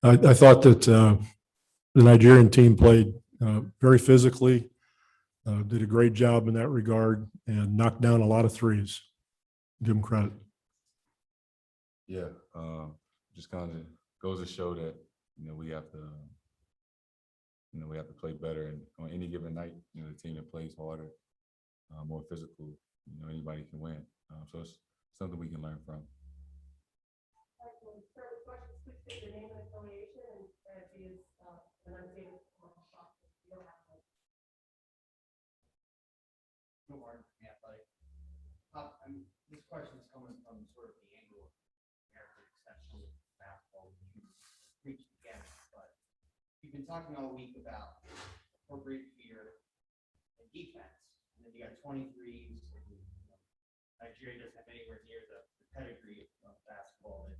I thought that the Nigerian team played very physically, did a great job in that regard, and knocked down a lot of threes. Give them credit. Yeah, just kind of goes to show that we have to play better, and on any given night, the team that plays harder, more physical, anybody can win. So it's something we can learn from. This question is coming from sort of the angle of American exceptional basketball. You reached again, but you've been talking all week about appropriate fear and defense, and then you got 23s. Nigeria doesn't have anywhere near the pedigree of basketball that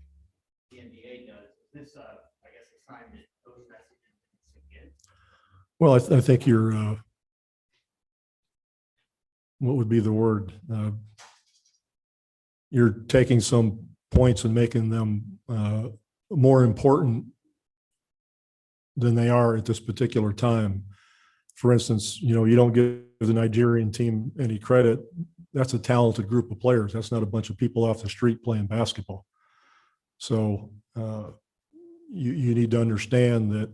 the NBA does. Is this, I guess, a sign that those messages can sink in? Well, I think you're, what would be the word? You're taking some points and making them more important than they are at this particular time. For instance, you don't give the Nigerian team any credit. That's a talented group of players. That's not a bunch of people off the street playing basketball. So you need to understand that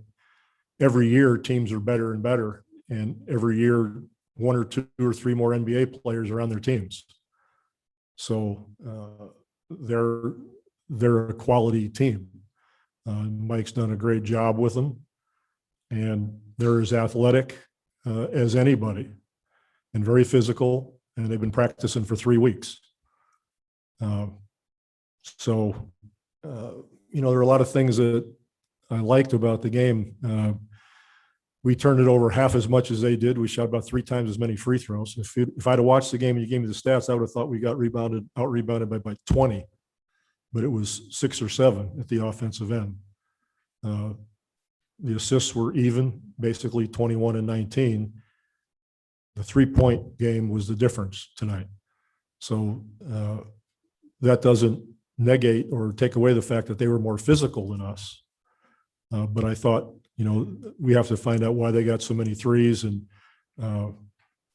every year teams are better and better, and every year 1 or 2 or 3 more NBA players are on their teams. So they're a quality team. Mike's done a great job with them, and they're as athletic as anybody, and very physical, and they've been practicing for 3 weeks. So there are a lot of things that I liked about the game. We turned it over half as much as they did. We shot about 3 times as many free throws. If I'd have watched the game and you gave me the stats, I would have thought we got out-rebounded by 20, but it was 6 or 7 at the offensive end. The assists were even, basically 21 and 19. The 3-point game was the difference tonight. So that doesn't negate or take away the fact that they were more physical than us. But I thought, we have to find out why they got so many threes, and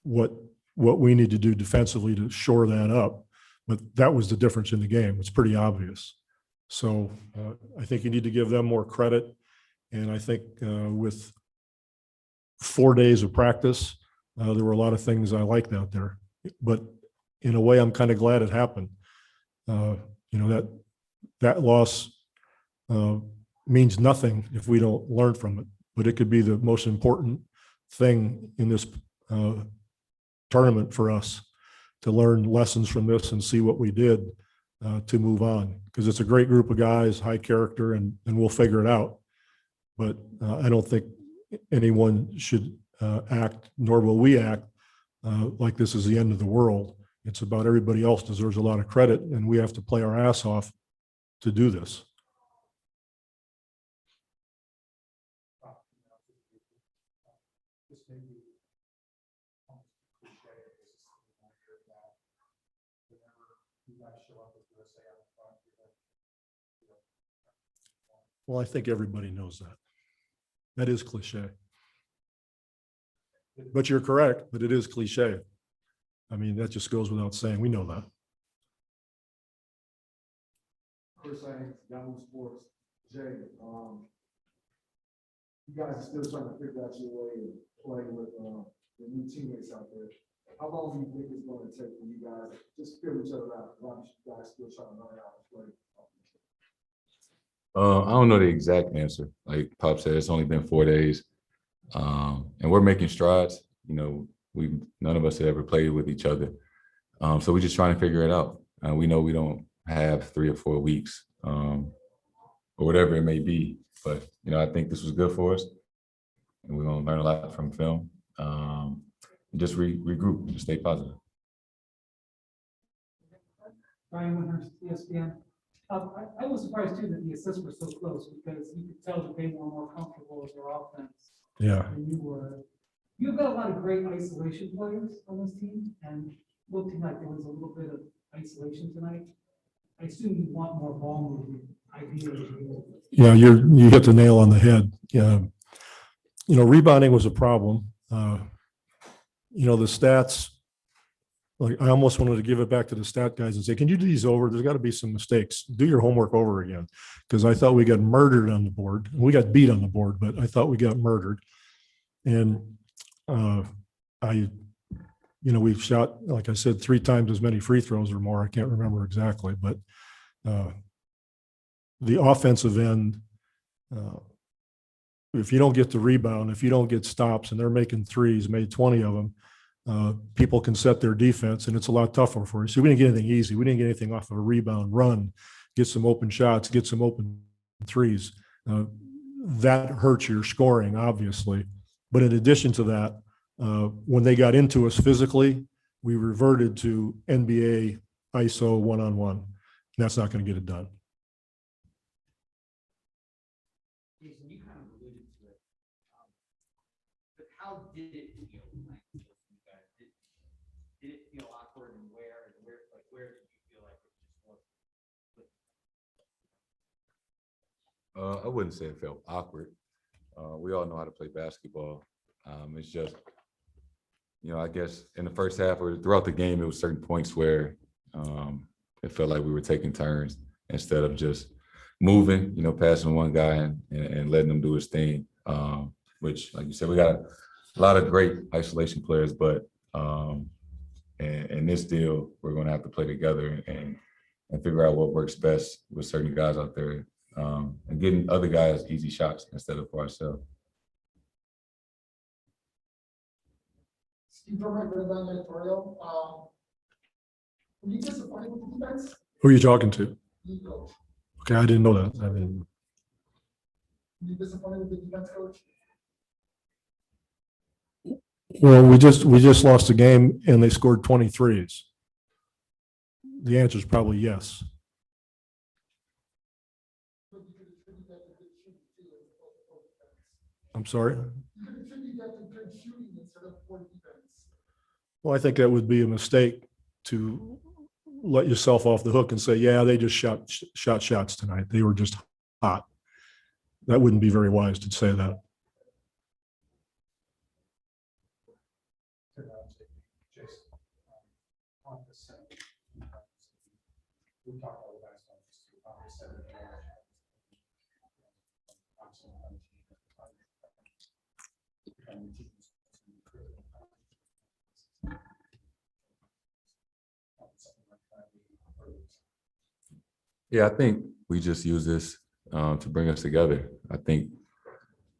what we need to do defensively to shore that up. But that was the difference in the game. It's pretty obvious. So I think you need to give them more credit. And I think with 4 days of practice, there were a lot of things I liked out there. But in a way, I'm kind of glad it happened. That loss means nothing if we don't learn from it, but it could be the most important thing in this tournament for us, to learn lessons from this and see what we did to move on, because it's a great group of guys, high character, and we'll figure it out. But I don't think anyone should act, nor will we act like this is the end of the world. It's about everybody else deserves a lot of credit, and we have to play our ass off to do this. Well, I think everybody knows that. That is cliche. But you're correct, but it is cliche. I mean, that just goes without saying. We know that. Chris, Yahoo Sports. Jay, you guys are still trying to figure out your way and play with the new teammates out there. How long do you think it's going to take for you guys to just figure each other out? Why are you guys still trying to learn how to play? I don't know the exact answer. Like Pop said, it's only been 4 days, and we're making strides. None of us have ever played with each other, so we're just trying to figure it out. We know we don't have 3 or 4 weeks, or whatever it may be. But I think this was good for us, and we're gonna learn a lot from film. And just regroup and stay positive. Brian Winters, ESPN. I was surprised too that the assists were so close, because you could tell that they were more comfortable with their offense than you were. You've got a lot of great isolation players on this team, and looked like there was a little bit of isolation tonight. I assume you want more ball movement Yeah, you hit the nail on the head. Yeah. Rebounding was a problem. The stats, like I almost wanted to give it back to the stat guys and say, can you do these over? There's got to be some mistakes. Do your homework over again. Because I thought we got murdered on the board. We got beat on the board, but I thought we got murdered. And we've shot, like I said, 3 times as many free throws or more. I can't remember exactly, but the offensive end, if you don't get the rebound, if you don't get stops, and they're making threes, made 20 of them, people can set their defense, and it's a lot tougher for you. So we didn't get anything easy. We didn't get anything off of a rebound run, get some open shots, get some open threes. That hurts your scoring, obviously. But in addition to that, when they got into us physically, we reverted to NBA ISO one-on-one. And that's not going to get it done. Jayson, you kind of alluded to it. But how did it feel like for you guys? Did it feel awkward, and where did you feel like it just wasn't? I wouldn't say it felt awkward. We all know how to play basketball. It's just, I guess in the first half or throughout the game, it was certain points where it felt like we were taking turns instead of just moving, passing one guy and letting him do his thing. Which, like you said, we got a lot of great isolation players, but in this deal, we're going to have to play together and figure out what works best with certain guys out there, and getting other guys easy shots instead of for ourselves. Steve Drummond, Red Line editorial. Were you disappointed with the defense? Who are you talking to? You coach. Okay, I didn't know that. I mean, Were you disappointed with the defense, coach? well, we just lost the game and they scored 23s. The answer is probably yes. But you could attribute that to good shooting too, as opposed to poor defense. I'm sorry. You could attribute that to good shooting instead of poor defense. Well, I think that would be a mistake to let yourself off the hook and say, yeah, they just shot shots tonight. They were just hot. That wouldn't be very wise to say that. We talked all about stuff. Yeah, I think we just use this to bring us together. I think,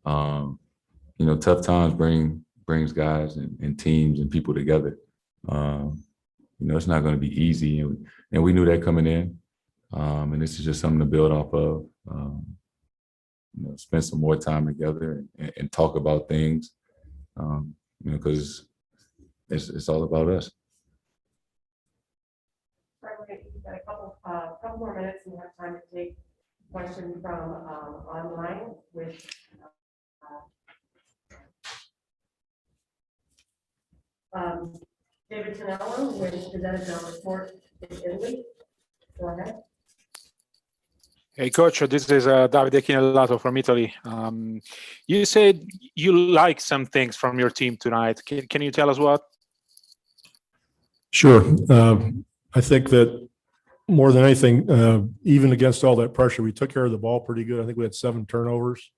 tough times brings guys and teams and people together. It's not going to be easy, and we knew that coming in. And this is just something to build off of. Spend some more time together and talk about things. Because it's all about us. We've got a couple more minutes, and we have time to take questions from online with David Tonello with presented on report in Italy. Go ahead. Hey, Coach, this is Davide Chinellato from Italy. You said you like some things from your team tonight. Can you tell us what? Sure. I think that more than anything, even against all that pressure, we took care of the ball pretty good. I think we had 7 turnovers.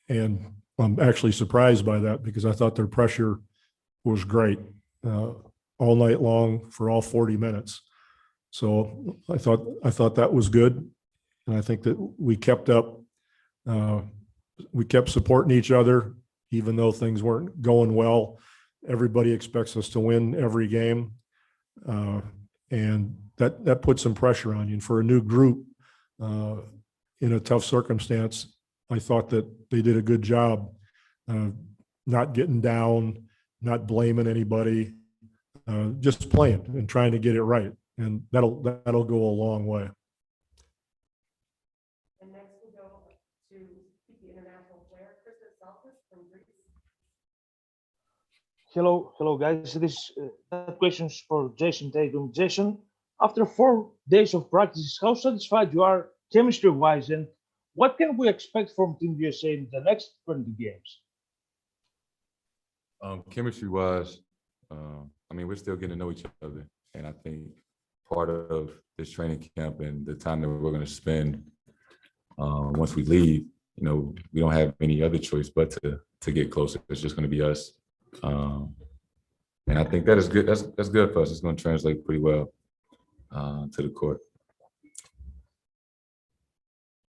And I'm actually surprised by that because I thought their pressure was great all night long for all 40 minutes. So I thought that was good. And I think that we kept supporting each other, even though things weren't going well. Everybody expects us to win every game. And that puts some pressure on you. And for a new group in a tough circumstance, I thought that they did a good job not getting down, not blaming anybody, just playing and trying to get it right. And that'll go a long way. And next we'll go to the international player, Christos Saltis from Greece. Hello, guys. This questions for Jayson Tatum. Jayson, after 4 days of practice, how satisfied you are chemistry-wise, and what can we expect from Team USA in the next 20 games? Chemistry wise, I mean, we're still getting to know each other. And I think part of this training camp and the time that we're going to spend once we leave, you know, we don't have any other choice but to get closer. It's just going to be us. And I think that is good. That's good for us. It's going to translate pretty well to the court.